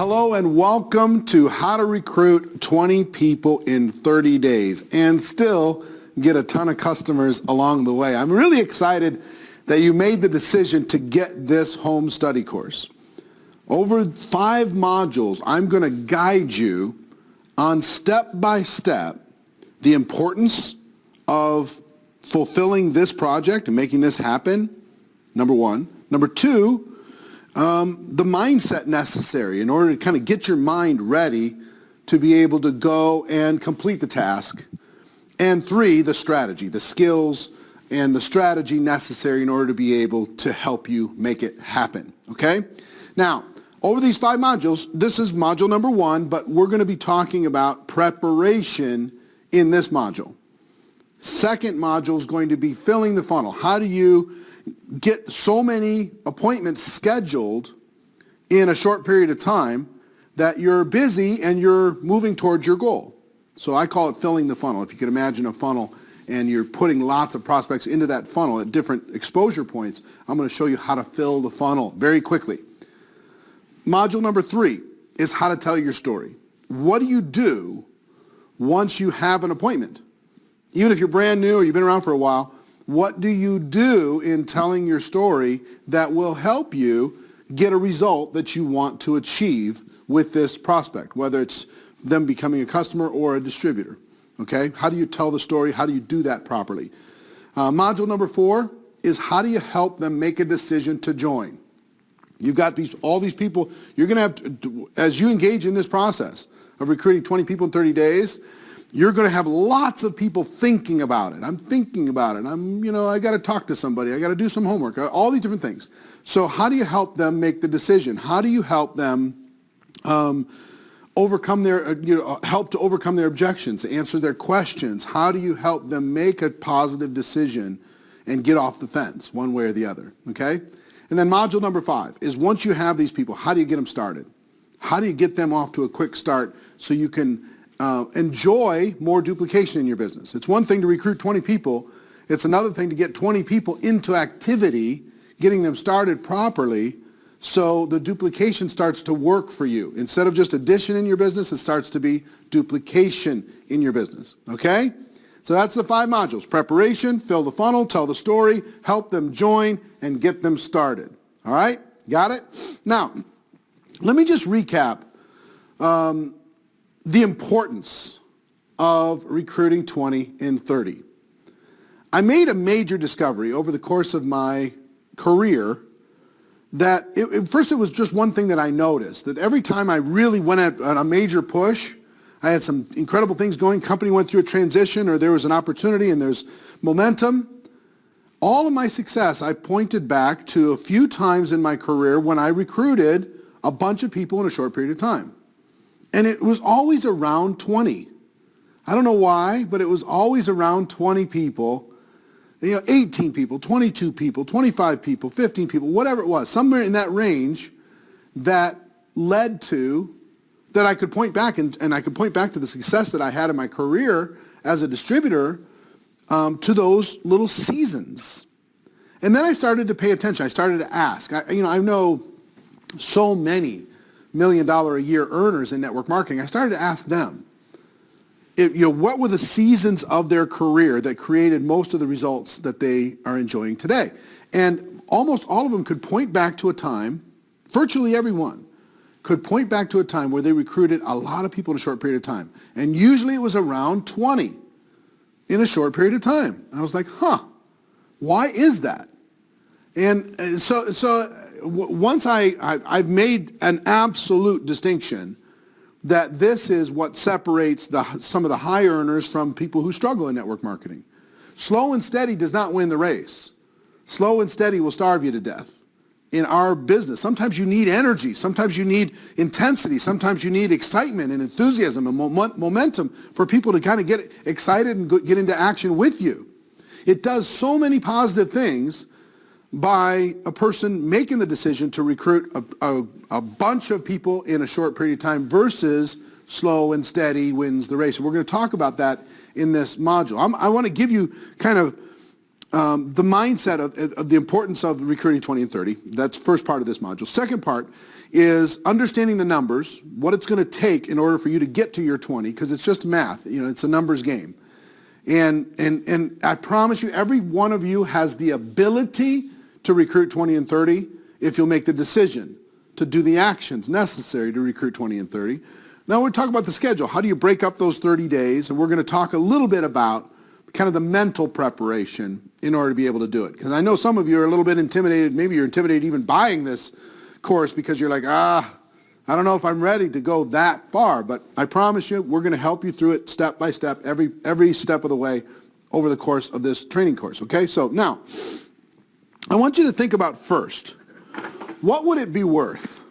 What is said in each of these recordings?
hello and welcome to How to Recruit 20 People in 30 Days and still get a ton of customers along the way. I'm really excited that you made the decision to get this home study course. Over 5 modules, I'm going to guide you on step-by-step the importance of fulfilling this project and making this happen, number 1. Number 2, the mindset necessary in order to kind of get your mind ready to be able to go and complete the task. And 3, the strategy, the skills and the strategy necessary in order to be able to help you make it happen, okay? Now, over these 5 modules, this is module number 1, but we're going to be talking about preparation in this module. Second module is going to be filling the funnel. How do you get so many appointments scheduled in a short period of time that you're busy and you're moving towards your goal? So I call it filling the funnel. If you can imagine a funnel and you're putting lots of prospects into that funnel at different exposure points, I'm going to show you how to fill the funnel very quickly. Module number 3 is how to tell your story. What do you do once you have an appointment? Even if you're brand new or you've been around for a while, what do you do in telling your story that will help you get a result that you want to achieve with this prospect, whether it's them becoming a customer or a distributor, okay? How do you tell the story? How do you do that properly? Module number 4 is how do you help them make a decision to join? You've got all these people, you're going to have to, as you engage in this process of recruiting 20 people in 30 days, you're going to have lots of people thinking about it. I'm thinking about it. I got to talk to somebody. I got to do some homework, all these different things. So how do you help them make the decision? How do you help them overcome their, help to overcome their objections, answer their questions? How do you help them make a positive decision and get off the fence one way or the other, okay? And then module number 5 is once you have these people, how do you get them started? How do you get them off to a quick start so you can enjoy more duplication in your business? It's one thing to recruit 20 people. It's another thing to get 20 people into activity, getting them started properly so the duplication starts to work for you. Instead of just addition in your business, it starts to be duplication in your business, okay? So that's the 5 modules: preparation, fill the funnel, tell the story, help them join, and get them started. All right? Got it? Now, let me just recap the importance of recruiting 20 in 30. I made a major discovery over the course of my career that, first it was just one thing that I noticed, that every time I really went on a major push, I had some incredible things going, company went through a transition or there was an opportunity and there's momentum, all of my success I pointed back to a few times in my career when I recruited a bunch of people in a short period of time. And it was always around 20. I don't know why, but it was always around 20 people, 18 people, 22 people, 25 people, 15 people, whatever it was, somewhere in that range that led to, that I could point back, and I could point back to the success that I had in my career as a distributor to those little seasons. And then I started to pay attention. I started to ask. I know so many $1 million a year earners in network marketing. I started to ask them, what were the seasons of their career that created most of the results that they are enjoying today? And almost all of them could point back to a time, virtually everyone, could point back to a time where they recruited a lot of people in a short period of time. And usually it was around 20 in a short period of time. And I was like, why is that? And so once I've made an absolute distinction that this is what separates some of the high earners from people who struggle in network marketing. Slow and steady does not win the race. Slow and steady will starve you to death. In our business, sometimes you need energy, sometimes you need intensity, sometimes you need excitement and enthusiasm and momentum for people to kind of get excited and get into action with you. It does so many positive things by a person making the decision to recruit a bunch of people in a short period of time versus slow and steady wins the race. And we're going to talk about that in this module. I want to give you kind of the mindset of the importance of recruiting 20 and 30. That's first part of this module. Second part is understanding the numbers, what it's going to take in order for you to get to your 20, because it's just math. It's a numbers game. And I promise you, every one of you has the ability to recruit 20 and 30 if you'll make the decision to do the actions necessary to recruit 20 and 30. Now we're talking about the schedule. How do you break up those 30 days? And we're going to talk a little bit about kind of the mental preparation in order to be able to do it. Because I know some of you are a little bit intimidated. Maybe you're intimidated even buying this course because you're like, I don't know if I'm ready to go that far. But I promise you, we're going to help you through it step by step, every step of the way over the course of this training course. Okay, so now I want you to think about first, what would it be worth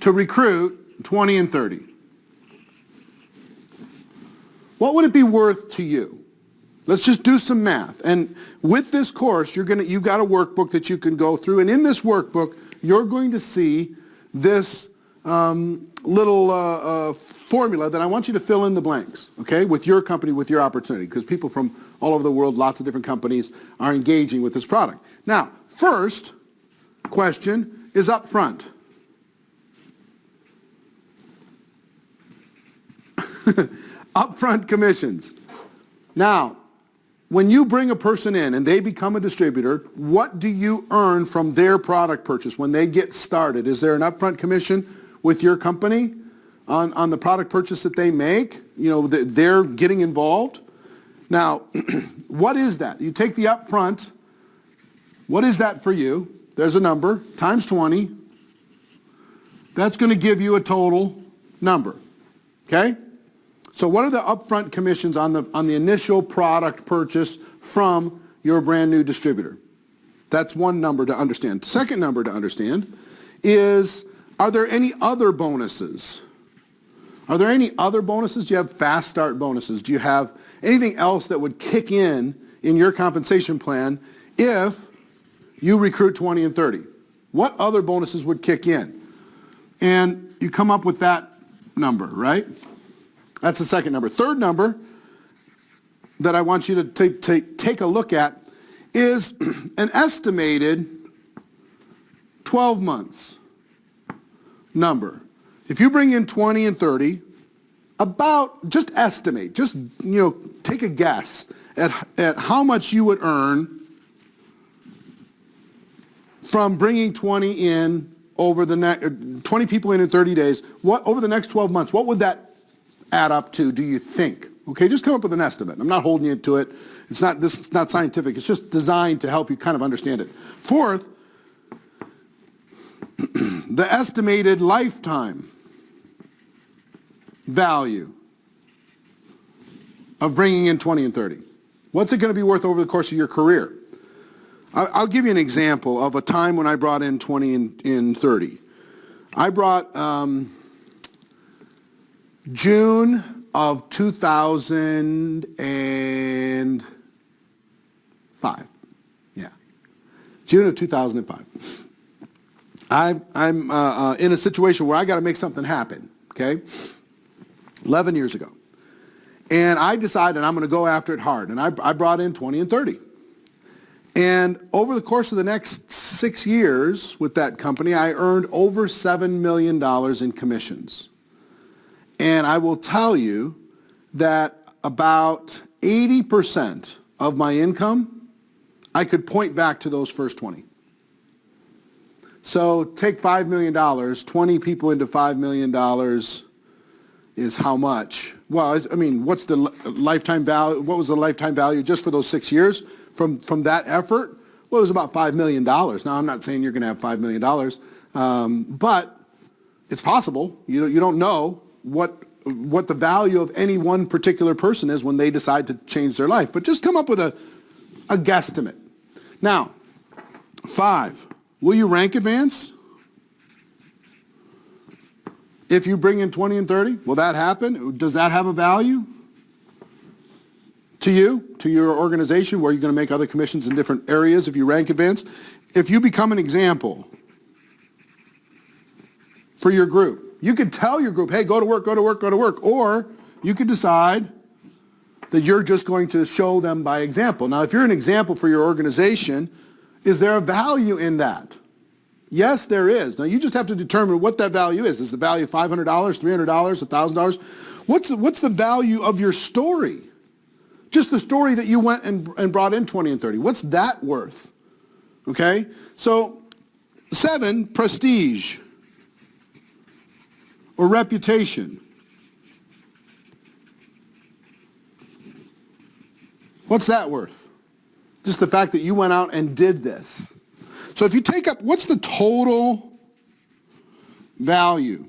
to recruit 20 and 30? What would it be worth to you? Let's just do some math. And with this course, you've got a workbook that you can go through. And in this workbook, you're going to see this little formula that I want you to fill in the blanks, okay, with your company, with your opportunity, because people from all over the world, lots of different companies are engaging with this product. Now, first question is up front. Upfront commissions. Now, when you bring a person in and they become a distributor, what do you earn from their product purchase when they get started? Is there an upfront commission with your company on the product purchase that they make? They're getting involved. Now, what is that? You take the upfront. What is that for you? There's a number, times 20. That's going to give you a total number, okay? So what are the upfront commissions on the initial product purchase from your brand new distributor? That's one number to understand. The second number to understand is, are there any other bonuses? Are there any other bonuses? Do you have fast start bonuses? Do you have anything else that would kick in your compensation plan if you recruit 20 and 30? What other bonuses would kick in? And you come up with that number, right? That's the second number. Third number that I want you to take a look at is an estimated 12 months number. If you bring in 20 and 30, just estimate, take a guess at how much you would earn from bringing 20 in over the next 20 people in 30 days. Over the next 12 months, what would that add up to, do you think? Okay, just come up with an estimate. I'm not holding you to it. It's not scientific. It's just designed to help you kind of understand it. Fourth, the estimated lifetime value of bringing in 20 and 30. What's it going to be worth over the course of your career? I'll give you an example of a time when I brought in 20 and 30. I brought June of 2005. Yeah, June of 2005. I'm in a situation where I got to make something happen, okay? 11 years ago. And I decided I'm going to go after it hard. And I brought in 20 and 30. And over the course of the next 6 years with that company, I earned over $7 million in commissions. And I will tell you that about 80% of my income, I could point back to those first 20. So take $5 million, 20 people into $5 million is how much? Well, I mean, what's the lifetime value? What was the lifetime value just for those 6 years from that effort? Well, it was about $5 million. Now, I'm not saying you're going to have $5 million, but it's possible. You don't know what the value of any one particular person is when they decide to change their life. But just come up with a guesstimate. Now, 5, will you rank advance? If you bring in 20 and 30, will that happen? Does that have a value to you, to your organization, where you're going to make other commissions in different areas if you rank advance? If you become an example for your group, you could tell your group, hey, go to work, go to work, go to work. Or you could decide that you're just going to show them by example. Now, if you're an example for your organization, is there a value in that? Yes, there is. Now, you just have to determine what that value is. Is the value $500, $300, $1,000? What's the value of your story? Just the story that you went and brought in 20 and 30. What's that worth? Okay? So, 7, prestige or reputation. What's that worth? Just the fact that you went out and did this. So if you take up, what's the total value?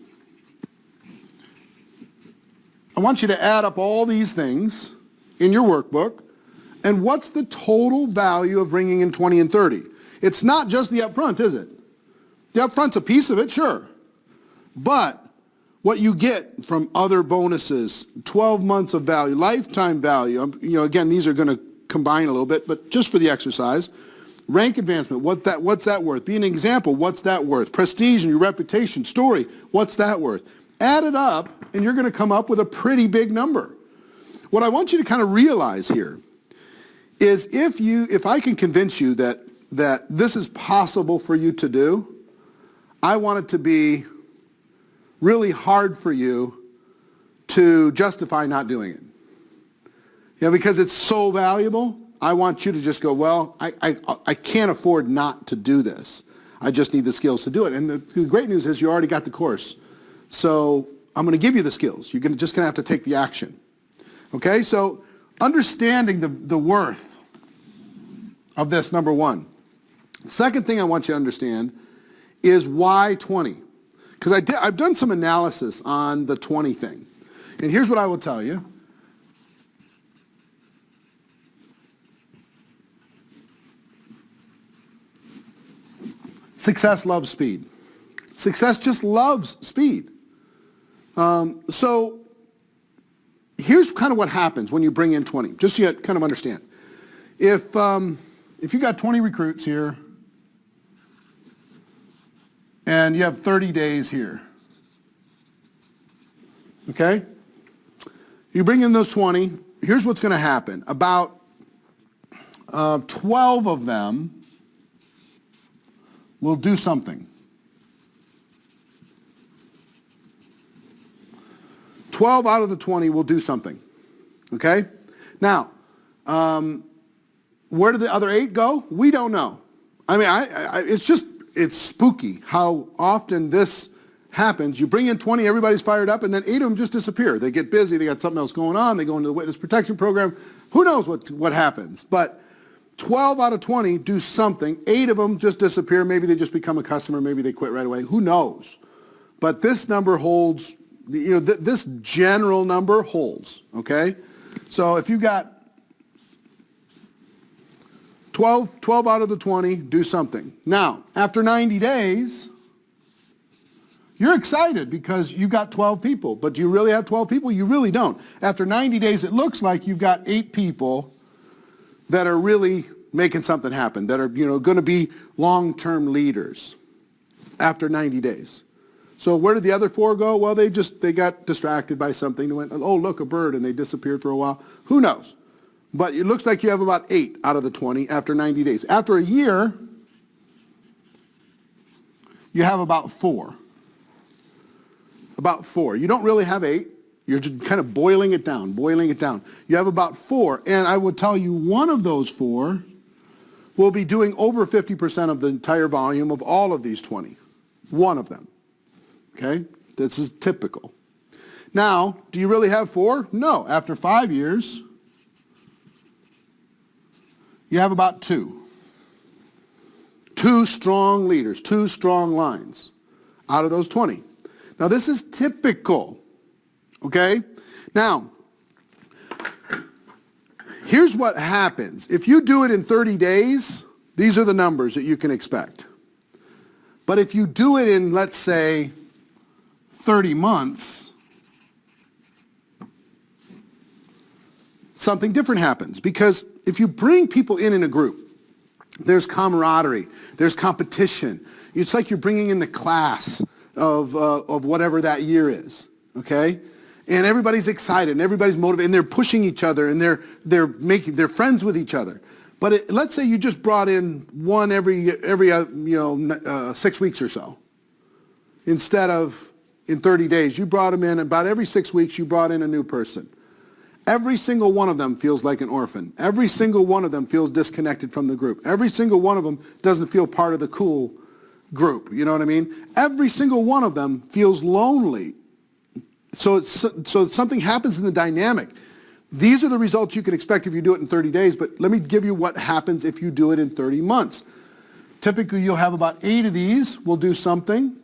I want you to add up all these things in your workbook, and what's the total value of bringing in 20 and 30? It's not just the upfront, is it? The upfront's a piece of it, sure. But what you get from other bonuses, 12 months of value, lifetime value, again, these are going to combine a little bit, but just for the exercise. Rank advancement, what's that worth? Be an example, what's that worth? Prestige and your reputation, story, what's that worth? Add it up, and you're going to come up with a pretty big number. What I want you to kind of realize here is if I can convince you that this is possible for you to do, I want it to be really hard for you to justify not doing it. Because it's so valuable, I want you to just go, well, I can't afford not to do this. I just need the skills to do it. And the great news is you already got the course. So I'm going to give you the skills. You're just going to have to take the action. Okay, so understanding the worth of this, number one. The second thing I want you to understand is why 20. Because I've done some analysis on the 20 thing. And here's what I will tell you. Success loves speed. Success just loves speed. So here's kind of what happens when you bring in 20, just so you kind of understand. If you got 20 recruits here, and you have 30 days here, okay? You bring in those 20, here's what's going to happen. About 12 of them will do something. 12 out of the 20 will do something, okay? Now, where did the other 8 go? We don't know. I mean, it's spooky how often this happens. You bring in 20, everybody's fired up, and then 8 of them just disappear. They get busy, they got something else going on, they go into the witness protection program. Who knows what happens? But 12 out of 20 do something. 8 of them just disappear. Maybe they just become a customer. Maybe they quit right away. Who knows? But this number holds, this general number holds, okay? So if you got 12 out of the 20 do something. Now, after 90 days, you're excited because you got 12 people. But do you really have 12 people? You really don't. After 90 days, it looks like you've got 8 people that are really making something happen, that are going to be long-term leaders after 90 days. So where did the other 4 go? Well, they got distracted by something. They went, oh, look, a bird, and they disappeared for a while. Who knows? But it looks like you have about 8 out of the 20 after 90 days. After a year, you have about 4. About 4. You don't really have 8. You're just kind of boiling it down. You have about 4. And I will tell you, one of those 4 will be doing over 50% of the entire volume of all of these 20. One of them. Okay? This is typical. Now, do you really have 4? No. After 5 years, you have about 2. 2 strong leaders, 2 strong lines out of those 20. Now, this is typical. Okay? Now, here's what happens. If you do it in 30 days, these are the numbers that you can expect. But if you do it in, let's say, 30 months, something different happens. Because if you bring people in a group, there's camaraderie, there's competition. It's like you're bringing in the class of whatever that year is, okay? And everybody's excited and everybody's motivated and they're pushing each other and they're friends with each other. But let's say you just brought in one every 6 weeks or so. Instead of in 30 days, you brought them in about every 6 weeks, you brought in a new person. Every single one of them feels like an orphan. Every single one of them feels disconnected from the group. Every single one of them doesn't feel part of the cool group. You know what I mean? Every single one of them feels lonely. So something happens in the dynamic. These are the results you can expect if you do it in 30 days, but let me give you what happens if you do it in 30 months. Typically, you'll have about 8 of these will do something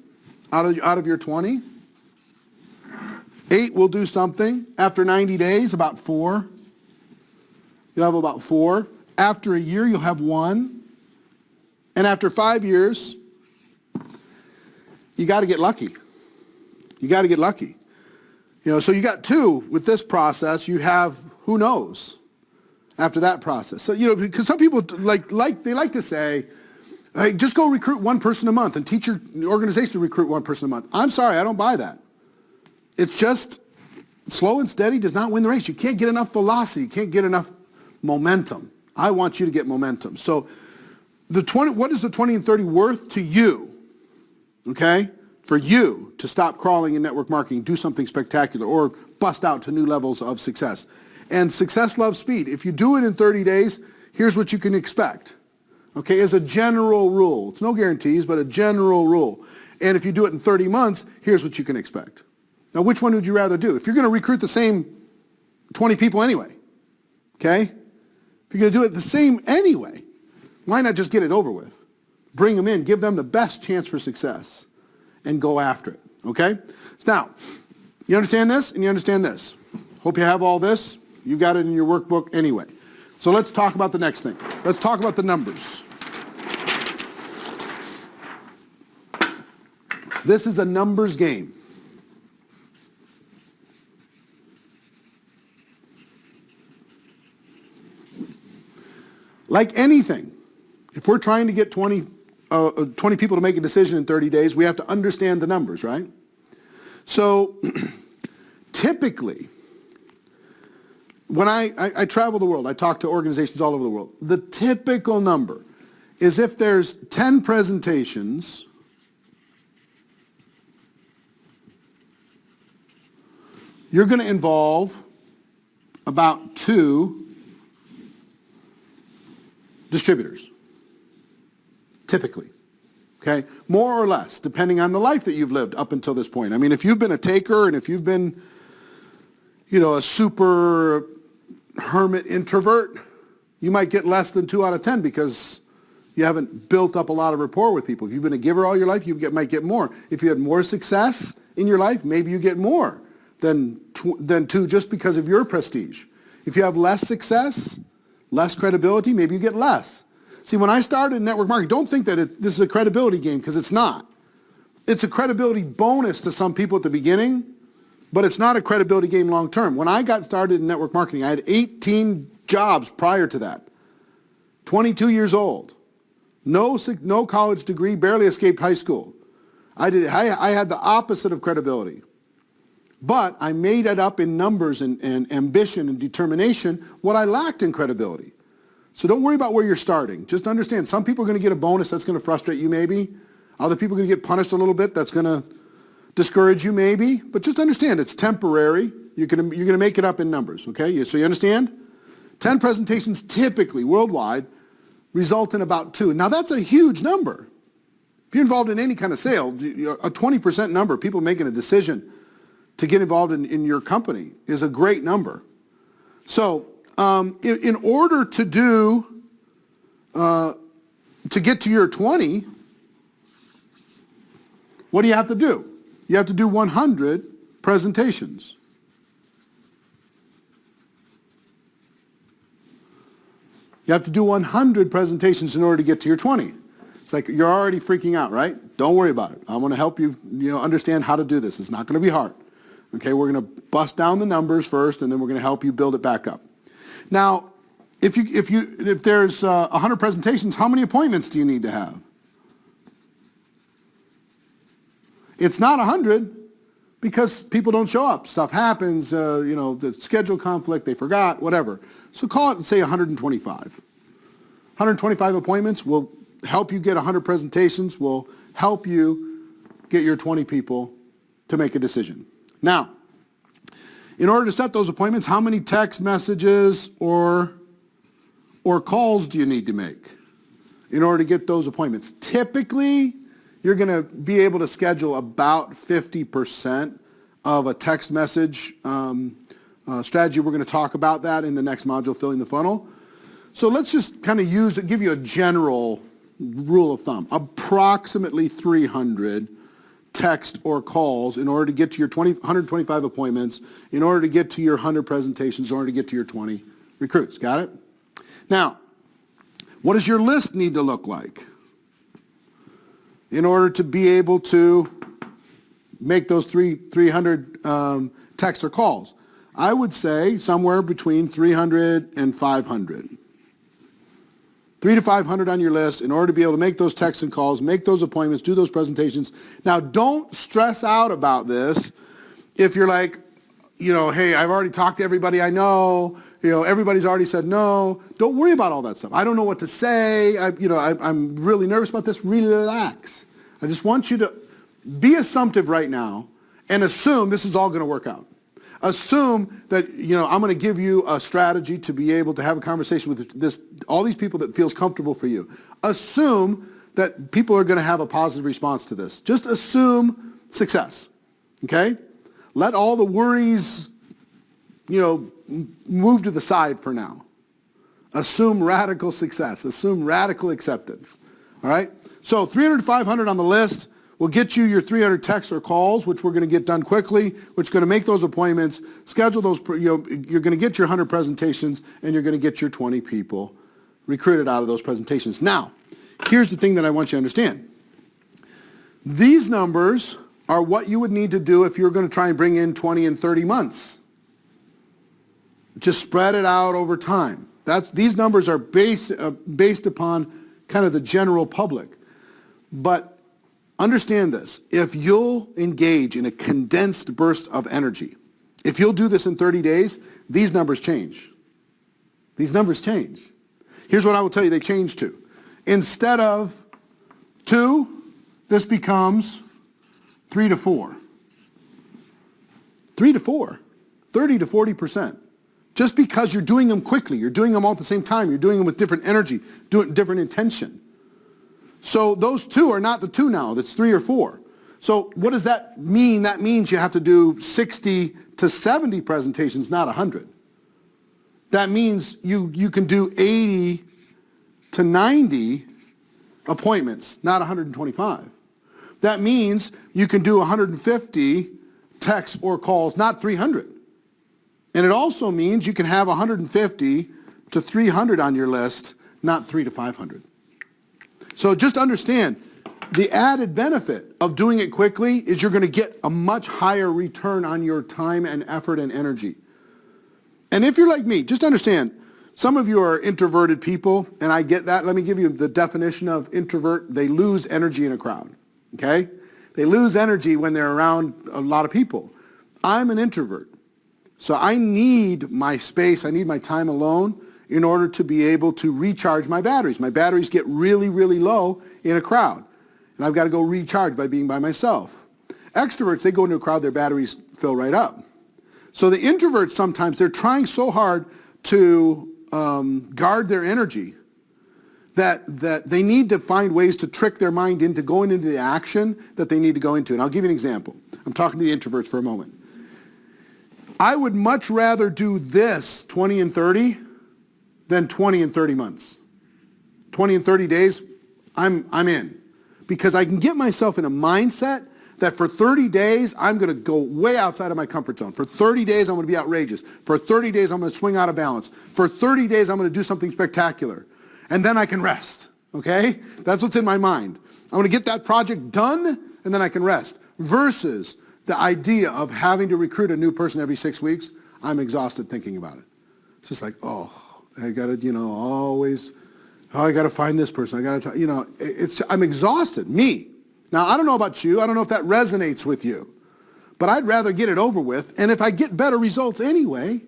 out of your 20. 8 will do something. After 90 days, about 4. You'll have about 4. After a year, you'll have 1. And after 5 years, you got to get lucky. You got to get lucky. So you got 2 with this process. You have who knows after that process. So, because some people like to say, hey, just go recruit one person a month and teach your organization to recruit one person a month. I'm sorry, I don't buy that. It's just slow and steady does not win the race. You can't get enough velocity. You can't get enough momentum. I want you to get momentum. So what is the 20 and 30 worth to you? Okay? For you to stop crawling in network marketing, do something spectacular, or bust out to new levels of success. And success loves speed. If you do it in 30 days, here's what you can expect. Okay, as a general rule. It's no guarantees, but a general rule. And if you do it in 30 months, here's what you can expect. Now, which one would you rather do? If you're going to recruit the same 20 people anyway, okay? If you're going to do it the same anyway, why not just get it over with? Bring them in, give them the best chance for success, and go after it, okay? Now, you understand this and you understand this. Hope you have all this. You got it in your workbook anyway. So let's talk about the next thing. Let's talk about the numbers. This is a numbers game. Like anything, if we're trying to get 20 people to make a decision in 30 days, we have to understand the numbers, right? So typically, when I travel the world, I talk to organizations all over the world, the typical number is if there's 10 presentations, you're going to involve about 2 distributors, typically, okay? More or less, depending on the life that you've lived up until this point. I mean, if you've been a taker and if you've been, a super hermit introvert, you might get less than 2 out of 10 because you haven't built up a lot of rapport with people. If you've been a giver all your life, might get more. If you had more success in your life, maybe you get more than 2 just because of your prestige. If you have less success, less credibility, maybe you get less. See, when I started in network marketing, don't think that this is a credibility game, because it's not. It's a credibility bonus to some people at the beginning, but it's not a credibility game long term. When I got started in network marketing, I had 18 jobs prior to that. 22 years old. No college degree, barely escaped high school. I had the opposite of credibility. But I made it up in numbers and ambition and determination what I lacked in credibility. So don't worry about where you're starting. Just understand, some people are going to get a bonus that's going to frustrate you maybe. Other people are going to get punished a little bit. That's going to discourage you maybe. But just understand, it's temporary. You're going to make it up in numbers, okay? So you understand? 10 presentations typically worldwide result in about 2. Now that's a huge number. If you're involved in any kind of sale, a 20% number, people making a decision to get involved in your company is a great number. So in order to get to your 20, what do you have to do? You have to do 100 presentations. You have to do 100 presentations in order to get to your 20. It's like you're already freaking out, right? Don't worry about it. I want to help you, understand how to do this. It's not going to be hard. Okay, we're going to bust down the numbers first, and then we're going to help you build it back up. Now, if there's 100 presentations, how many appointments do you need to have? It's not 100, because people don't show up. Stuff happens, the schedule conflict, they forgot, whatever. So call it, say, 125. 125 appointments will help you get 100 presentations, will help you get your 20 people to make a decision. Now, in order to set those appointments, how many text messages or calls do you need to make in order to get those appointments? Typically, you're going to be able to schedule about 50% of a text message strategy. We're going to talk about that in the next module, Filling the Funnel. So let's just kind of give you a general rule of thumb. Approximately 300 text or calls in order to get to your 125 appointments, in order to get to your 100 presentations, in order to get to your 20 recruits. Got it? Now, what does your list need to look like in order to be able to make those 300 texts or calls? I would say somewhere between 300 and 500. 300 to 500 on your list in order to be able to make those texts and calls, make those appointments, do those presentations. Now, don't stress out about this if you're like, hey, I've already talked to everybody I know, everybody's already said no. Don't worry about all that stuff. I don't know what to say. I'm really nervous about this. Relax. I just want you to be assumptive right now and assume this is all going to work out. Assume that, I'm going to give you a strategy to be able to have a conversation with all these people that feels comfortable for you. Assume that people are going to have a positive response to this. Just assume success, okay? Let all the worries, move to the side for now. Assume radical success. Assume radical acceptance, all right? So 300 to 500 on the list will get you your 300 texts or calls, which we're going to get done quickly, which is going to make those appointments, schedule those, you're going to get your 100 presentations, and you're going to get your 20 people recruited out of those presentations. Now, here's the thing that I want you to understand. These numbers are what you would need to do if you're going to try and bring in 20 and 30 months. Just spread it out over time. These numbers are based upon kind of the general public. But understand this, if you'll engage in a condensed burst of energy, if you'll do this in 30 days, these numbers change. These numbers change. Here's what I will tell you they change to. Instead of 2, this becomes 3 to 4. 3 to 4, 30 to 40%. Just because you're doing them quickly, you're doing them all at the same time, you're doing them with different energy, different intention. So those 2 are not the 2 now, that's 3 or 4. So what does that mean? That means you have to do 60 to 70 presentations, not 100. That means you can do 80 to 90 appointments, not 125. That means you can do 150 texts or calls, not 300. And it also means you can have 150 to 300 on your list, not 300 to 500. So just understand, the added benefit of doing it quickly is you're going to get a much higher return on your time and effort and energy. And if you're like me, just understand, some of you are introverted people, and I get that. Let me give you the definition of introvert. They lose energy in a crowd, okay? They lose energy when they're around a lot of people. I'm an introvert, so I need my space, I need my time alone in order to be able to recharge my batteries. My batteries get really, really low in a crowd, and I've got to go recharge by being by myself. Extroverts, they go into a crowd, their batteries fill right up. So the introverts sometimes, they're trying so hard to guard their energy that they need to find ways to trick their mind into going into the action that they need to go into. And I'll give you an example. I'm talking to the introverts for a moment. I would much rather do this 20 and 30 than 20 and 30 months. 20 and 30 days, I'm in. Because I can get myself in a mindset that for 30 days, I'm going to go way outside of my comfort zone. For 30 days, I'm going to be outrageous. For 30 days, I'm going to swing out of balance. For 30 days, I'm going to do something spectacular. And then I can rest, okay? That's what's in my mind. I'm going to get that project done, and then I can rest. Versus the idea of having to recruit a new person every 6 weeks, I'm exhausted thinking about it. It's just like, I got to, always, I got to find this person. I got to, I'm exhausted, me. Now, I don't know about you. I don't know if that resonates with you. but I'd rather get it over with. And if I get better results anyway,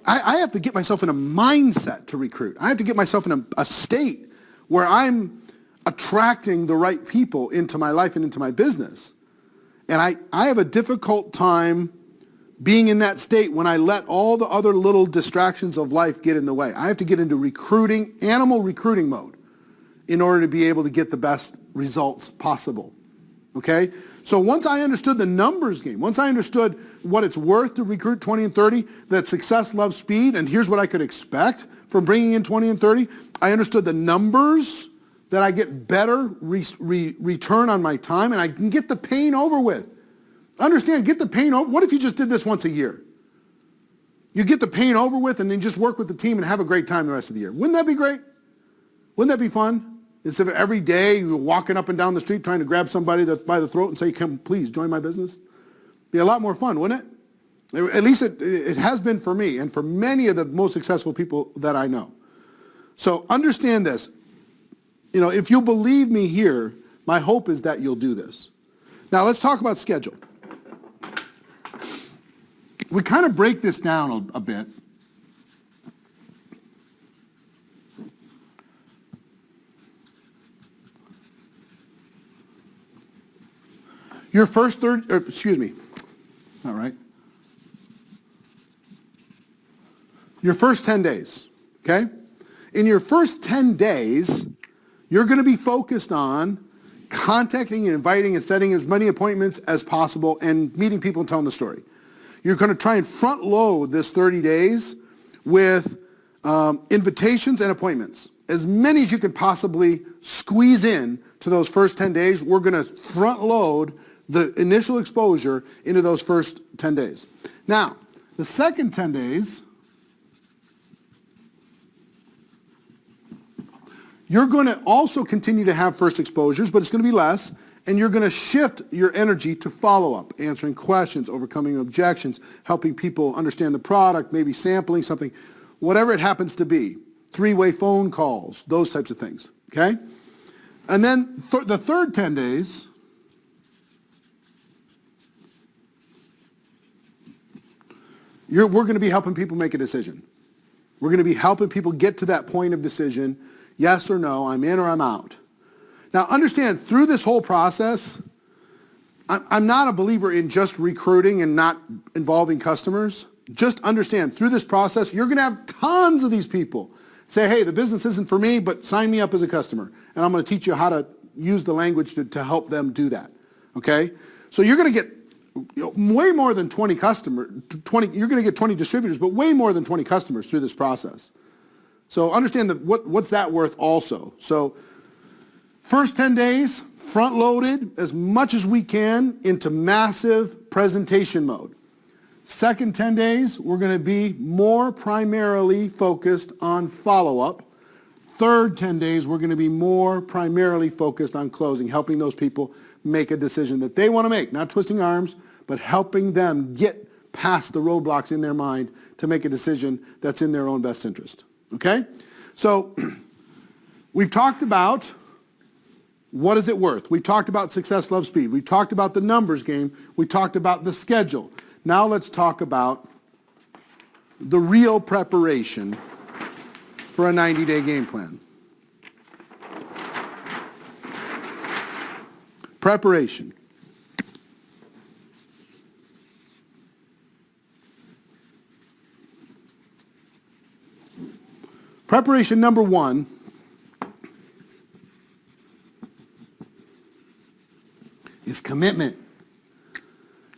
I have to get myself in a mindset to recruit. I have to get myself in a state where I'm attracting the right people into my life and into my business. And I have a difficult time being in that state when I let all the other little distractions of life get in the way. I have to get into recruiting, animal recruiting mode in order to be able to get the best results possible. Okay? So once I understood the numbers game, once I understood what it's worth to recruit 20 and 30, that success loves speed, and here's what I could expect from bringing in 20 and 30, I understood the numbers, that I get better return on my time, and I can get the pain over with. Understand, get the pain over. What if you just did this once a year? You get the pain over with and then just work with the team and have a great time the rest of the year. Wouldn't that be great? Wouldn't that be fun? Instead of every day you're walking up and down the street trying to grab somebody that's by the throat and say, "Come, please join my business." Be a lot more fun, wouldn't it? At least it has been for me and for many of the most successful people that I know. So understand this. If you'll believe me here, my hope is that you'll do this. Now let's talk about schedule. We kind of break this down a bit. Your first it's not right. Your first 10 days, okay? In your first 10 days, you're going to be focused on contacting and inviting and setting as many appointments as possible and meeting people and telling the story. You're going to try and front load this 30 days with invitations and appointments. As many as you can possibly squeeze in to those first 10 days, we're going to front load the initial exposure into those first 10 days. Now, the second 10 days, you're going to also continue to have first exposures, but it's going to be less, and you're going to shift your energy to follow-up, answering questions, overcoming objections, helping people understand the product, maybe sampling something, whatever it happens to be, three-way phone calls, those types of things, okay? And then the third 10 days, we're going to be helping people make a decision. We're going to be helping people get to that point of decision, yes or no, I'm in or I'm out. Now understand, through this whole process, I'm not a believer in just recruiting and not involving customers. Just understand, through this process, you're going to have tons of these people say, hey, the business isn't for me, but sign me up as a customer. And I'm going to teach you how to use the language to help them do that, okay? So you're going to get way more than 20 customers, you're going to get 20 distributors, but way more than 20 customers through this process. So understand that what's that worth also. So first 10 days, front loaded as much as we can into massive presentation mode. Second 10 days, we're going to be more primarily focused on follow-up. Third 10 days, we're going to be more primarily focused on closing, helping those people make a decision that they want to make, not twisting arms, but helping them get past the roadblocks in their mind to make a decision that's in their own best interest. Okay? So we've talked about what is it worth. We've talked about success, love, speed. We've talked about the numbers game. We talked about the schedule. Now let's talk about the real preparation for a 90-day game plan. Preparation. Preparation number one is commitment.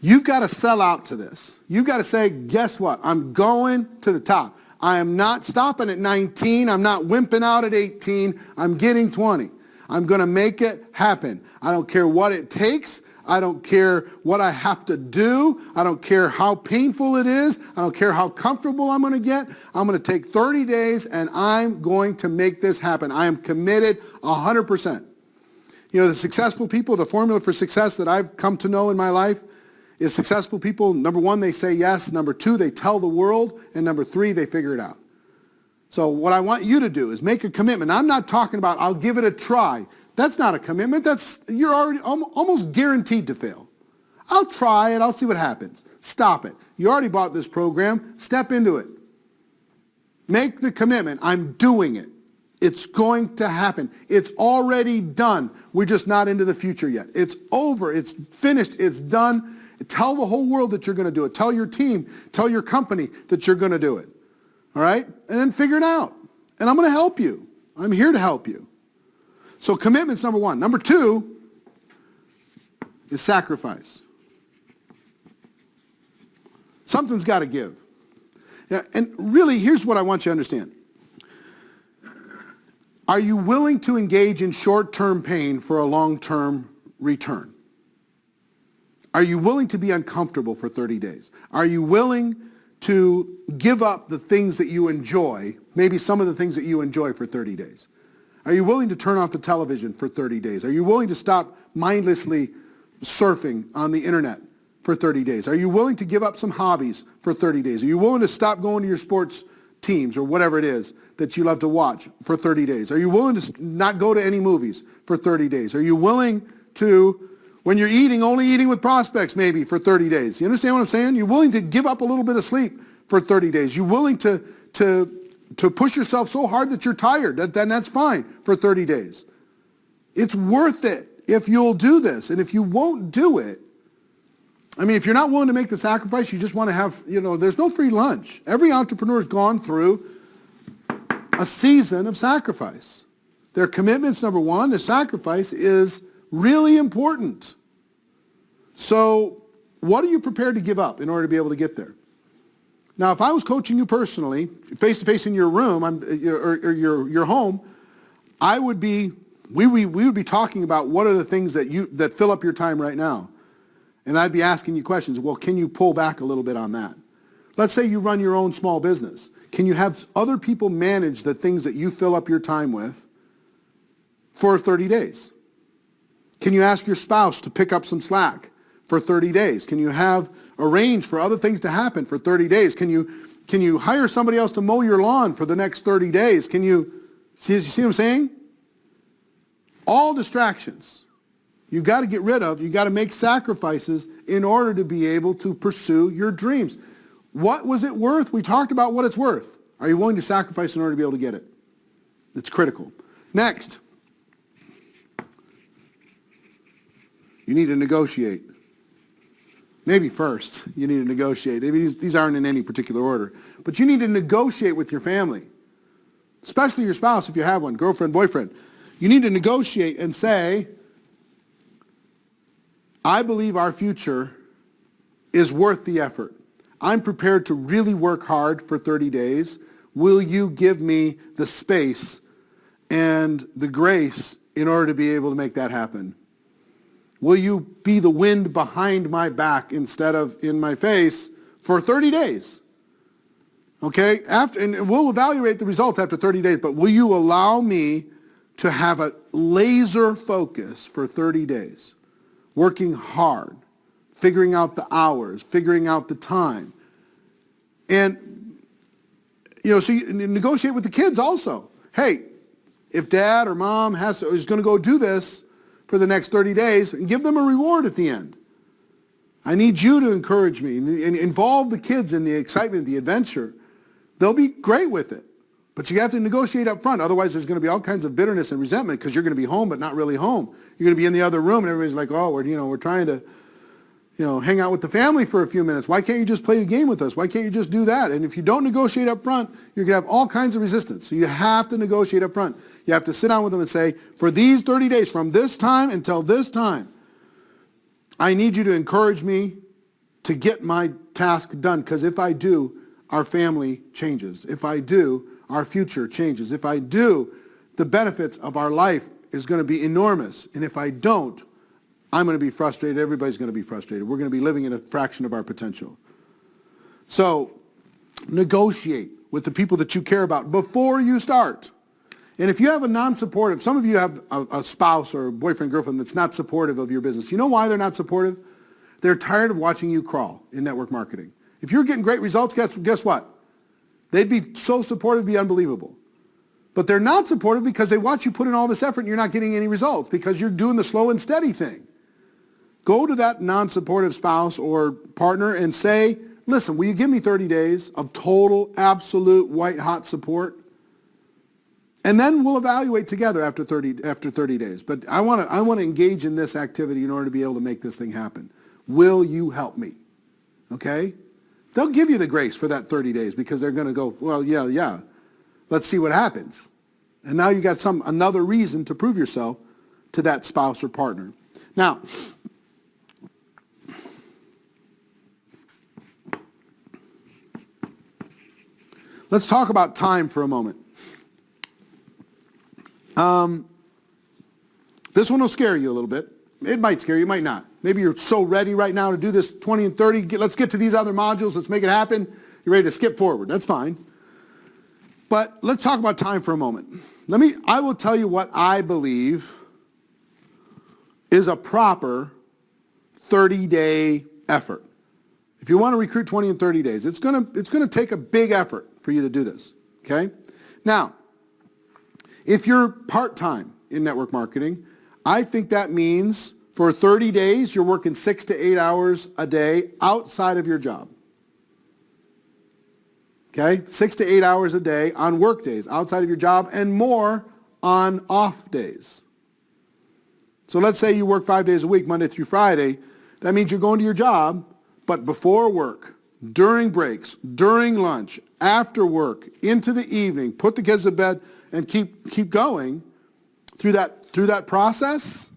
You've got to sell out to this. You've got to say, guess what? I'm going to the top. I am not stopping at 19. I'm not wimping out at 18. I'm getting 20. I'm going to make it happen. I don't care what it takes. I don't care what I have to do. I don't care how painful it is. I don't care how comfortable I'm going to get. I'm going to take 30 days and I'm going to make this happen. I am committed 100%. The successful people, the formula for success that I've come to know in my life is successful people, number one, they say yes. Number two, they tell the world. And number three, they figure it out. So what I want you to do is make a commitment. I'm not talking about I'll give it a try. That's not a commitment. You're already almost guaranteed to fail. I'll try it. I'll see what happens. Stop it. You already bought this program. Step into it. Make the commitment. I'm doing it. It's going to happen. It's already done. We're just not into the future yet. It's over. It's finished. It's done. Tell the whole world that you're going to do it. Tell your team. Tell your company that you're going to do it. All right? And then figure it out. And I'm going to help you. I'm here to help you. So commitment's number one. Number two is sacrifice. Something's got to give. Yeah, and really, here's what I want you to understand. Are you willing to engage in short-term pain for a long-term return? Are you willing to be uncomfortable for 30 days? Are you willing to give up the things that you enjoy, maybe some of the things that you enjoy for 30 days? Are you willing to turn off the television for 30 days? Are you willing to stop mindlessly surfing on the internet for 30 days? Are you willing to give up some hobbies for 30 days? Are you willing to stop going to your sports teams or whatever it is that you love to watch for 30 days? Are you willing to not go to any movies for 30 days? Are you willing to, when you're eating, only eating with prospects maybe for 30 days? You understand what I'm saying? You're willing to give up a little bit of sleep for 30 days. You're willing to push yourself so hard that you're tired. Then that's fine for 30 days. It's worth it if you'll do this. And if you won't do it, I mean, if you're not willing to make the sacrifice, you just want to have, there's no free lunch. Every entrepreneur's gone through a season of sacrifice. Their commitment's number one. Their sacrifice is really important. So what are you prepared to give up in order to be able to get there? Now, if I was coaching you personally, face-to-face in your room or your home, we would be talking about what are the things that fill up your time right now. And I'd be asking you questions. Well, can you pull back a little bit on that? Let's say you run your own small business. Can you have other people manage the things that you fill up your time with for 30 days? Can you ask your spouse to pick up some slack for 30 days? Can you have arrange for other things to happen for 30 days? Can you hire somebody else to mow your lawn for the next 30 days? Can you see what I'm saying? All distractions. You've got to get rid of. You've got to make sacrifices in order to be able to pursue your dreams. What was it worth? We talked about what it's worth. Are you willing to sacrifice in order to be able to get it? It's critical. Next, you need to negotiate. Maybe first, you need to negotiate. Maybe these aren't in any particular order. But you need to negotiate with your family, especially your spouse if you have one, girlfriend, boyfriend. You need to negotiate and say, I believe our future is worth the effort. I'm prepared to really work hard for 30 days. Will you give me the space and the grace in order to be able to make that happen? Will you be the wind behind my back instead of in my face for 30 days? Okay? And we'll evaluate the results after 30 days, but will you allow me to have a laser focus for 30 days? Working hard, figuring out the hours, figuring out the time. And, so you negotiate with the kids also. Hey, if dad or mom is going to go do this for the next 30 days, and give them a reward at the end. I need you to encourage me and involve the kids in the excitement, the adventure. They'll be great with it. But you have to negotiate up front. Otherwise, there's going to be all kinds of bitterness and resentment because you're going to be home but not really home. You're going to be in the other room and everybody's like, oh, we're trying to, hang out with the family for a few minutes. Why can't you just play the game with us? Why can't you just do that? And if you don't negotiate up front, you're going to have all kinds of resistance. So you have to negotiate up front. You have to sit down with them and say, for these 30 days, from this time until this time, I need you to encourage me to get my task done. Because if I do, our family changes. If I do, our future changes. If I do, the benefits of our life is going to be enormous. And if I don't, I'm going to be frustrated. Everybody's going to be frustrated. We're going to be living in a fraction of our potential. So negotiate with the people that you care about before you start. And if you have a non-supportive, some of you have a spouse or a boyfriend, girlfriend that's not supportive of your business. You know why they're not supportive? They're tired of watching you crawl in network marketing. If you're getting great results, guess what? They'd be so supportive, it'd be unbelievable. But they're not supportive because they watch you put in all this effort and you're not getting any results because you're doing the slow and steady thing. Go to that non-supportive spouse or partner and say, listen, will you give me 30 days of total, absolute, white-hot support? And then we'll evaluate together after 30 days. But I want to engage in this activity in order to be able to make this thing happen. Will you help me? Okay? They'll give you the grace for that 30 days because they're going to go, well, yeah, let's see what happens. And now you got another reason to prove yourself to that spouse or partner. Now, let's talk about time for a moment. This one will scare you a little bit. It might scare you, it might not. Maybe you're so ready right now to do this 20 and 30. Let's get to these other modules. Let's make it happen. You're ready to skip forward. That's fine. But let's talk about time for a moment. I will tell you what I believe is a proper 30-day effort. If you want to recruit 20 and 30 days, it's going to take a big effort for you to do this. Okay? Now, if you're part-time in network marketing, I think that means for 30 days, you're working 6 to 8 hours a day outside of your job. Okay? 6 to 8 hours a day on work days outside of your job and more on off days. So let's say you work 5 days a week, Monday through Friday. That means you're going to your job, but before work, during breaks, during lunch, after work, into the evening, put the kids to bed, and keep going through that process.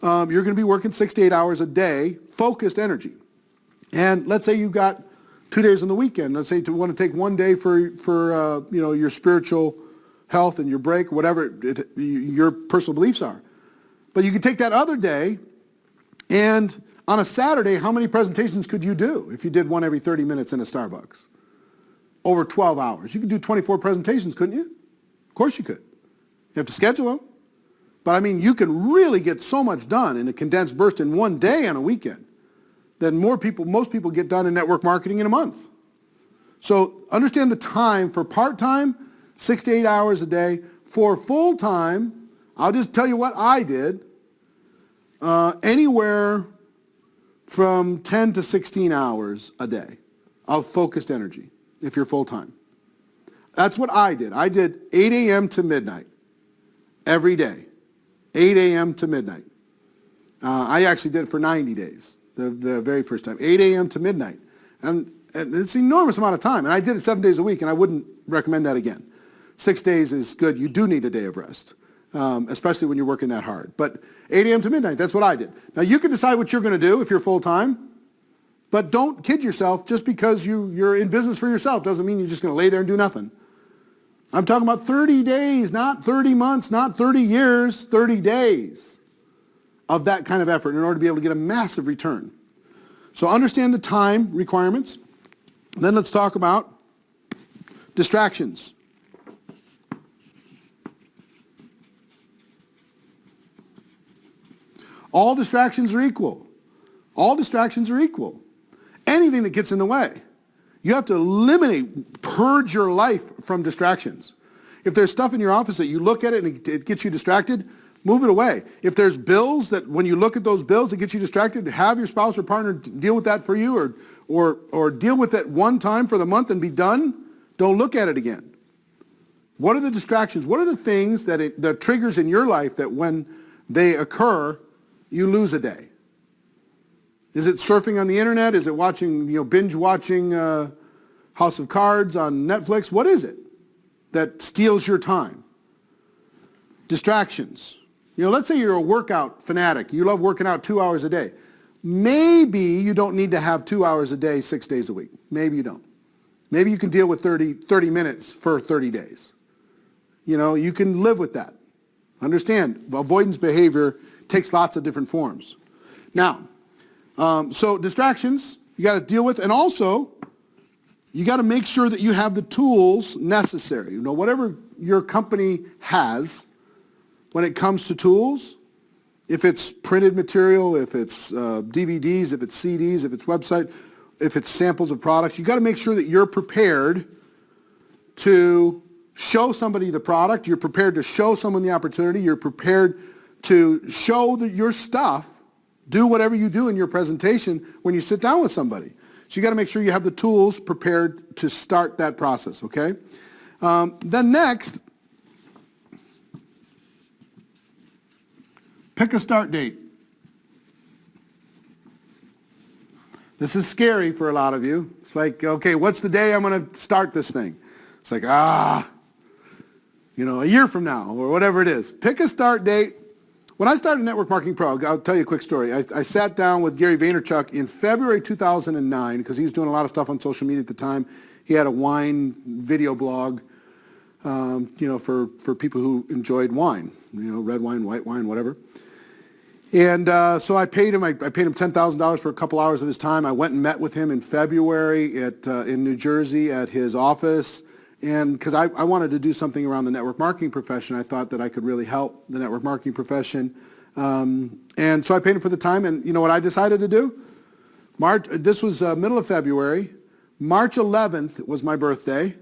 You're going to be working 6 to 8 hours a day, focused energy. And let's say you've got 2 days on the weekend. Let's say you want to take 1 day for your spiritual health and your break, whatever your personal beliefs are. But you could take that other day, and on a Saturday, how many presentations could you do if you did one every 30 minutes in a Starbucks? Over 12 hours. You could do 24 presentations, couldn't you? Of course you could. You have to schedule them. But I mean, you can really get so much done in a condensed burst in 1 day on a weekend that most people get done in network marketing in a month. So understand the time for part-time, 6 to 8 hours a day. For full-time, I'll just tell you what I did, anywhere from 10 to 16 hours a day of focused energy if you're full-time. That's what I did. I did 8 a.m. to midnight every day. 8 a.m. to midnight. I actually did it for 90 days, the very first time. 8 a.m. to midnight. And it's an enormous amount of time. And I did it 7 days a week, and I wouldn't recommend that again. 6 days is good. You do need a day of rest, especially when you're working that hard. But 8 a.m. to midnight, that's what I did. Now, you can decide what you're going to do if you're full-time. But don't kid yourself. Just because you're in business for yourself doesn't mean you're just going to lay there and do nothing. I'm talking about 30 days, not 30 months, not 30 years, 30 days of that kind of effort in order to be able to get a massive return. So understand the time requirements. Then let's talk about distractions. All distractions are equal. All distractions are equal. Anything that gets in the way. You have to eliminate, purge your life from distractions. If there's stuff in your office that you look at it and it gets you distracted, move it away. If there's bills that when you look at those bills that get you distracted, have your spouse or partner deal with that for you or deal with it one time for the month and be done. Don't look at it again. What are the distractions? What are the things the triggers in your life that when they occur, you lose a day? Is it surfing on the internet? Is it watching, binge watching House of Cards on Netflix? What is it that steals your time? Distractions. Let's say you're a workout fanatic. You love working out 2 hours a day. Maybe you don't need to have 2 hours a day, 6 days a week. Maybe you don't. Maybe you can deal with 30 minutes for 30 days. You can live with that. Understand, avoidance behavior takes lots of different forms. Now, so distractions you got to deal with, and also you got to make sure that you have the tools necessary. Whatever your company has when it comes to tools, if it's printed material, if it's DVDs, if it's CDs, if it's website, if it's samples of products, you got to make sure that you're prepared to show somebody the product, you're prepared to show someone the opportunity, you're prepared to show your stuff Do whatever you do in your presentation when you sit down with somebody. So you got to make sure you have the tools prepared to start that process, okay? Then next, pick a start date. This is scary for a lot of you. It's like, okay, what's the day I'm going to start this thing? It's like, a year from now or whatever it is. Pick a start date. When I started Network Marketing Pro, I'll tell you a quick story. I sat down with Gary Vaynerchuk in February 2009 because he was doing a lot of stuff on social media at the time. He had a wine video blog, for people who enjoyed wine, red wine, white wine, whatever. And so I paid him. I paid him $10,000 for a couple hours of his time. I went and met with him in February in New Jersey at his office. And because I wanted to do something around the network marketing profession, I thought that I could really help the network marketing profession. And so I paid him for the time. And you know what I decided to do? This was middle of February. March 11th was my birthday.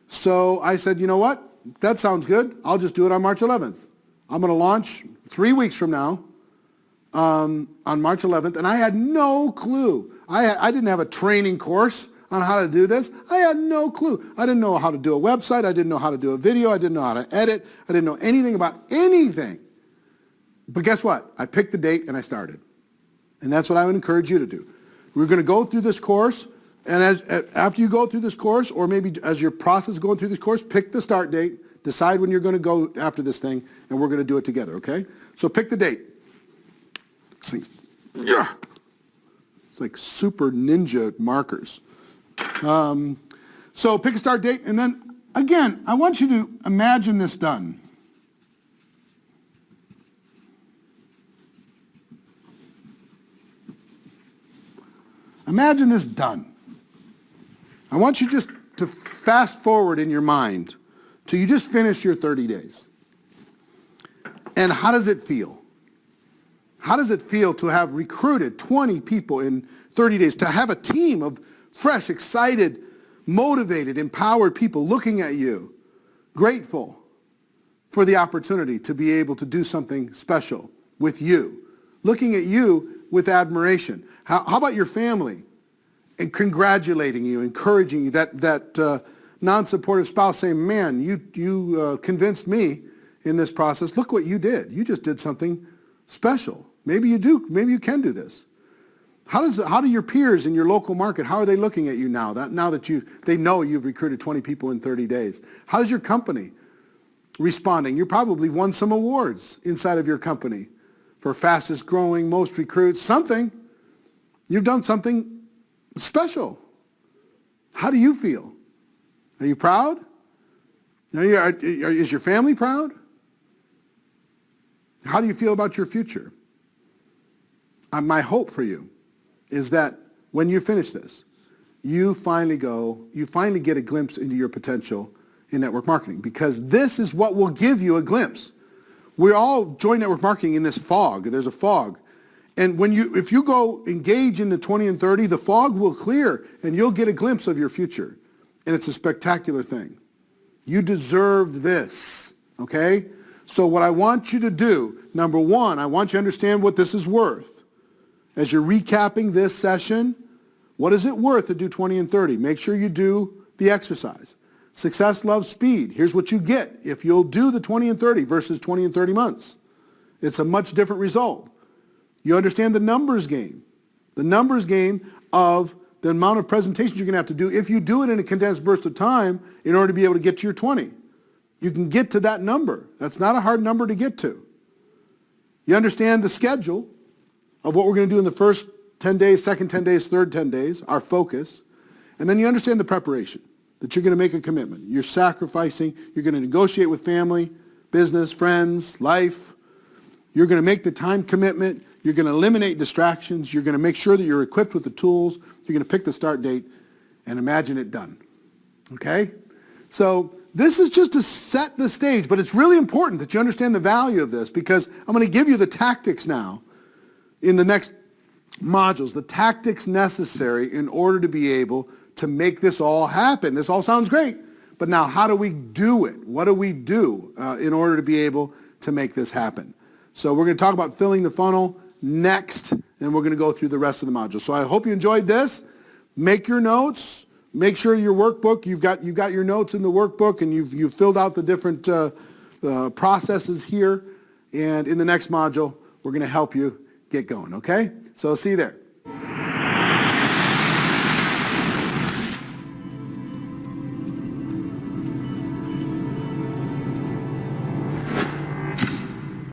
So I said, you know what? That sounds good. I'll just do it on March 11th. I'm going to launch 3 weeks from now on March 11th. And I had no clue. I didn't have a training course on how to do this. I had no clue. I didn't know how to do a website. I didn't know how to do a video. I didn't know how to edit. I didn't know anything about anything. But guess what? I picked the date and I started. And that's what I would encourage you to do. We're going to go through this course, and after you go through this course, or maybe as your process is going through this course, pick the start date, decide when you're going to go after this thing, and we're going to do it together, okay? So pick the date. This thing's, yeah. It's like super ninja markers. So pick a start date, and then, again, I want you to imagine this done. Imagine this done. I want you just to fast forward in your mind till you just finish your 30 days. And how does it feel? How does it feel to have recruited 20 people in 30 days, to have a team of fresh, excited, motivated, empowered people looking at you, grateful for the opportunity to be able to do something special with you, looking at you with admiration? How about your family? And congratulating you, encouraging you, that non-supportive spouse saying, man, you convinced me in this process. Look what you did. You just did something special. Maybe you do. Maybe you can do this. How do your peers in your local market, how are they looking at you now that they know you've recruited 20 people in 30 days? How is your company responding? You probably won some awards inside of your company for fastest growing, most recruits, something. You've done something special. How do you feel? Are you proud? Is your family proud? How do you feel about your future? My hope for you is that when you finish this, you finally get a glimpse into your potential in network marketing, because this is what will give you a glimpse. We all join network marketing in this fog. There's a fog. And if you go engage in the 20 and 30, the fog will clear and you'll get a glimpse of your future. And it's a spectacular thing. You deserve this, okay? So what I want you to do, number one, I want you to understand what this is worth. As you're recapping this session, what is it worth to do 20 and 30? Make sure you do the exercise. Success loves speed. Here's what you get if you'll do the 20 and 30 versus 20 and 30 months. It's a much different result. You understand the numbers game. The numbers game of the amount of presentations you're going to have to do if you do it in a condensed burst of time in order to be able to get to your 20. You can get to that number. That's not a hard number to get to. You understand the schedule of what we're going to do in the first 10 days, second 10 days, third 10 days, our focus. And then you understand the preparation, that you're going to make a commitment. You're sacrificing. You're going to negotiate with family, business, friends, life. You're going to make the time commitment. You're going to eliminate distractions. You're going to make sure that you're equipped with the tools. You're going to pick the start date and imagine it done. Okay? So this is just to set the stage, but it's really important that you understand the value of this, because I'm going to give you the tactics now in the next modules, the tactics necessary in order to be able to make this all happen. This all sounds great, but now how do we do it? What do we do in order to be able to make this happen? So we're going to talk about filling the funnel, next, and we're going to go through the rest of the module. So I hope you enjoyed this. Make your notes. Make sure your workbook, you've got your notes in the workbook, and you've filled out the different processes here. And in the next module, we're going to help you get going, okay? So see you there.